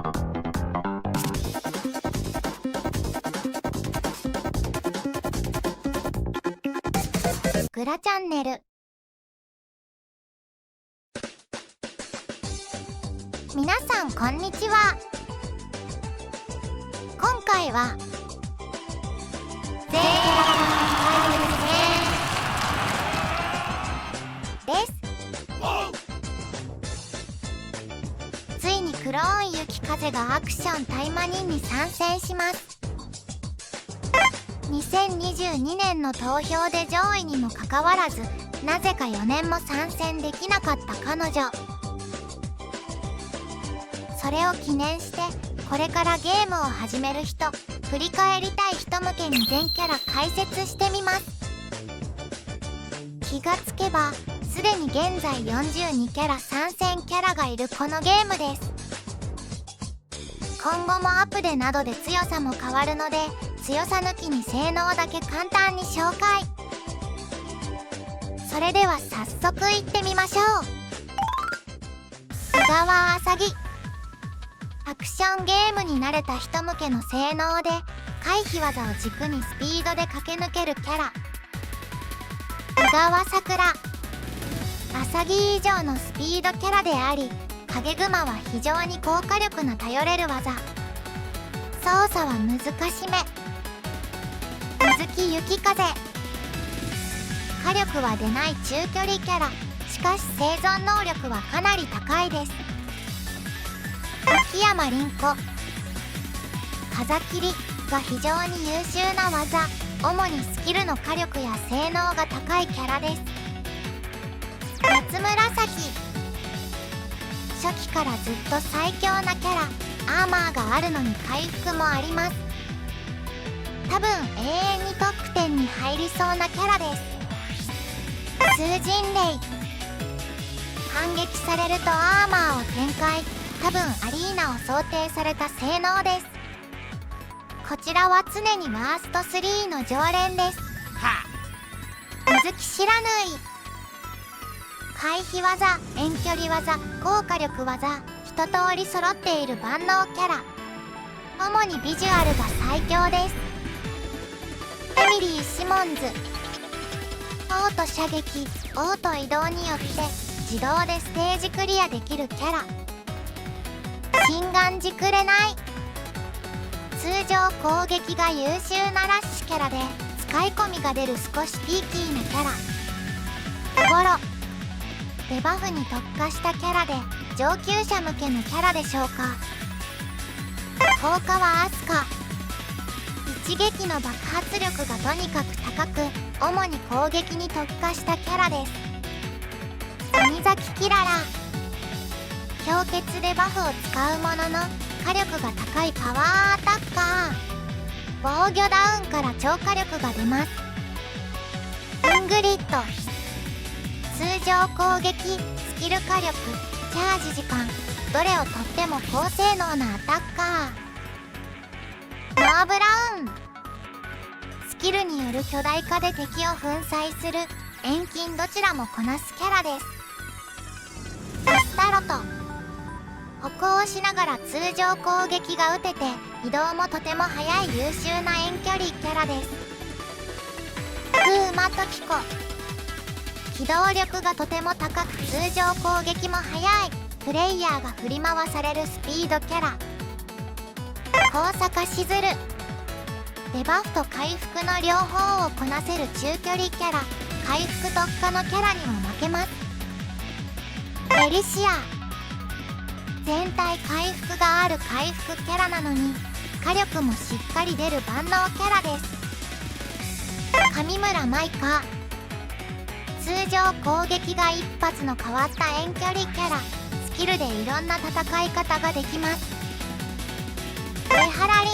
グラチャンネル。皆さんこんにちは。今回は全キャラです。ついにクローン雪風がアクションタイマニンに参戦します。2022年の投票で上位にもかかわらず、なぜか4年も参戦できなかった彼女。それを記念して、これからゲームを始める人、振り返りたい人向けに全キャラ解説してみます。気がつけばすでに現在42キャラ参戦キャラがいるこのゲームです。今後もアップデなどで強さも変わるので、強さ抜きに性能だけ簡単に紹介。それでは早速いってみましょう。宇川あさぎ。アクションゲームに慣れた人向けの性能で、回避技を軸にスピードで駆け抜けるキャラ。宇川さくら。あさぎ以上のスピードキャラであり、影熊は非常に高火力な頼れる技。操作は難しめ。水木雪風。火力は出ない中距離キャラ。しかし生存能力はかなり高いです。秋山凛子。風切りが非常に優秀な技。主にスキルの火力や性能が高いキャラです。夏紫。初期からずっと最強なキャラ。アーマーがあるのに回復もあります。多分永遠にトップ10に入りそうなキャラです。通人霊。反撃されるとアーマーを展開。多分アリーナを想定された性能です。こちらは常にワースト3の常連です。水木しらぬい。回避技、遠距離技、高火力技、一通り揃っている万能キャラ。主にビジュアルが最強です。エミリー・シモンズ。オート射撃、オート移動によって自動でステージクリアできるキャラ。心眼軸れない。通常攻撃が優秀なラッシュキャラで、使い込みが出る少しピーキーなキャラ。ゴロ。デバフに特化したキャラで、上級者向けのキャラでしょうか。放火はアスカ。一撃の爆発力がとにかく高く、主に攻撃に特化したキャラです。谷崎キララ。氷結でバフを使うものの、火力が高いパワーアタッカー。防御ダウンから超火力が出ます。イングリッド。通常攻撃、スキル火力、チャージ時間、どれをとっても高性能なアタッカー。ノア・ブラウン。スキルによる巨大化で敵を粉砕する遠近どちらもこなすキャラです。アスタロト。歩行しながら通常攻撃が打てて、移動もとても速い優秀な遠距離キャラです。風魔トキコ。機動力がとても高く、通常攻撃も速い。プレイヤーが振り回されるスピードキャラ。高坂しずる。デバフと回復の両方をこなせる中距離キャラ。回復特化のキャラにも負けます。エリシア。全体回復がある回復キャラなのに、火力もしっかり出る万能キャラです。上村舞香。通常攻撃が一発の変わった遠距離キャラ。スキルでいろんな戦い方ができます。上原凛。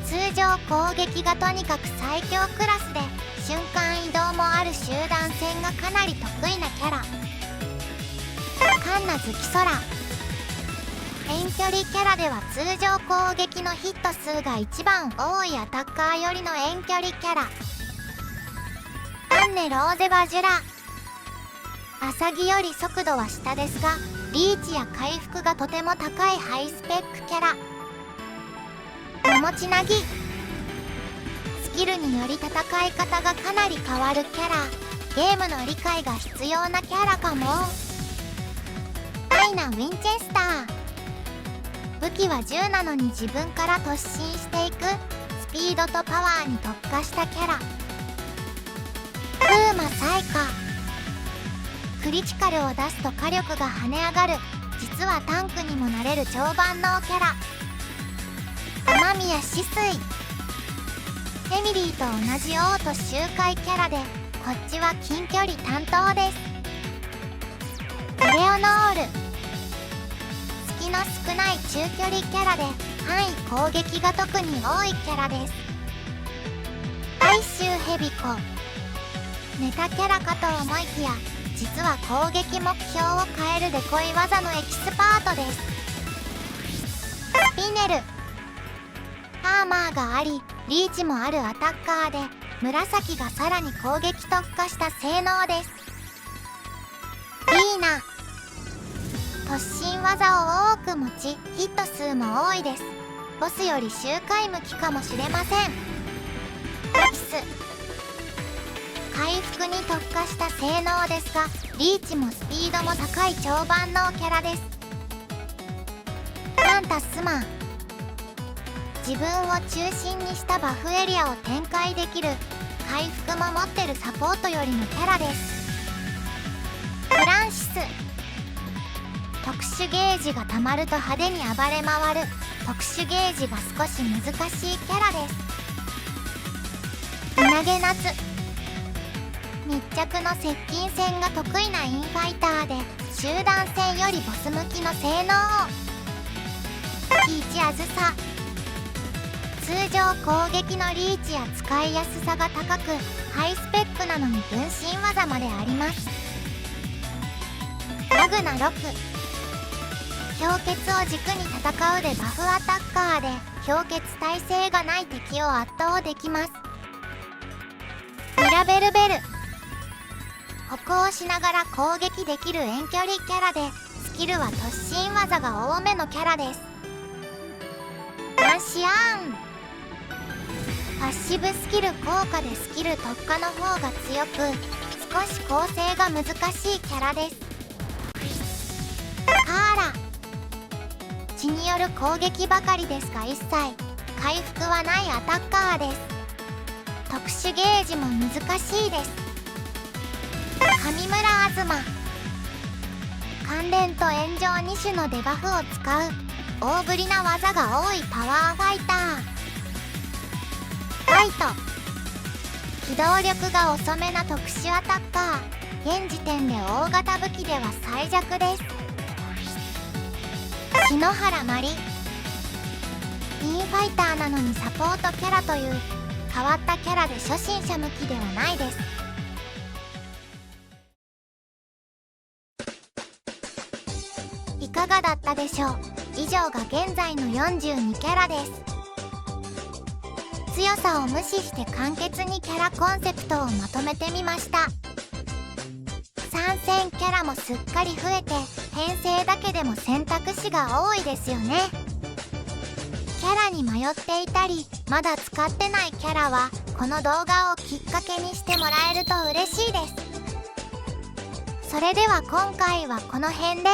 通常攻撃がとにかく最強クラスで、瞬間移動もある集団戦がかなり得意なキャラ。神奈月空。遠距離キャラでは通常攻撃のヒット数が一番多いアタッカー寄りの遠距離キャラ。アンネ・ローゼバジュラ。アサギより速度は下ですが、リーチや回復がとても高いハイスペックキャラ。おもちなぎ、スキルにより戦い方がかなり変わるキャラ。ゲームの理解が必要なキャラかも。アイナ・ウィンチェスター、武器は銃なのに自分から突進していくスピードとパワーに特化したキャラ。プーマ・サイカ、クリティカルを出すと火力が跳ね上がる、実はタンクにもなれる超万能キャラ。雨宮止水、エミリーと同じ王都周回キャラで、こっちは近距離担当です。エレオノール、隙の少ない中距離キャラで範囲攻撃が特に多いキャラです。哀愁ヘビコ、ネタキャラかと思いきや実は攻撃目標を変えるデコイ技のエキスパートです。スピネル、ハーマーがありリーチもあるアタッカーで、紫がさらに攻撃特化した性能です。リーナ、突進技を多く持ちヒット数も多いです。ボスより周回向きかもしれません。アキス、回復に特化した性能ですがリーチもスピードも高い超万能キャラです。ファンタスマン、自分を中心にしたバフエリアを展開できる、回復も持ってるサポートよりのキャラです。フランシス、特殊ゲージがたまると派手に暴れ回る特殊ゲージが少し難しいキャラです。稲毛夏、密着の接近戦が得意なインファイターで集団戦よりボス向きの性能を。ピーチあずさ、通常攻撃のリーチや使いやすさが高くハイスペックなのに分身技まであります。ラグナロク、氷結を軸に戦うでバフアタッカーで氷結耐性がない敵を圧倒できます。ミラベルベル、歩行しながら攻撃できる遠距離キャラでスキルは突進技が多めのキャラです。ランシアーン、パッシブスキル効果でスキル特化の方が強く少し構成が難しいキャラです。カーラ、血による攻撃ばかりですが一切回復はないアタッカーです。特殊ゲージも難しいです。上村東、関連と炎上2種のデバフを使う大ぶりな技が多いパワーファイター。ファイト、機動力が遅めな特殊アタッカー、現時点で大型武器では最弱です。篠原まり、インファイターなのにサポートキャラという変わったキャラで初心者向きではないです。いかがだったでしょう。以上が現在の42キャラです。強さを無視して簡潔にキャラコンセプトをまとめてみました。参戦キャラもすっかり増えて編成だけでも選択肢が多いですよね。キャラに迷っていたりまだ使ってないキャラはこの動画をきっかけにしてもらえると嬉しいです。それでは今回はこの辺で。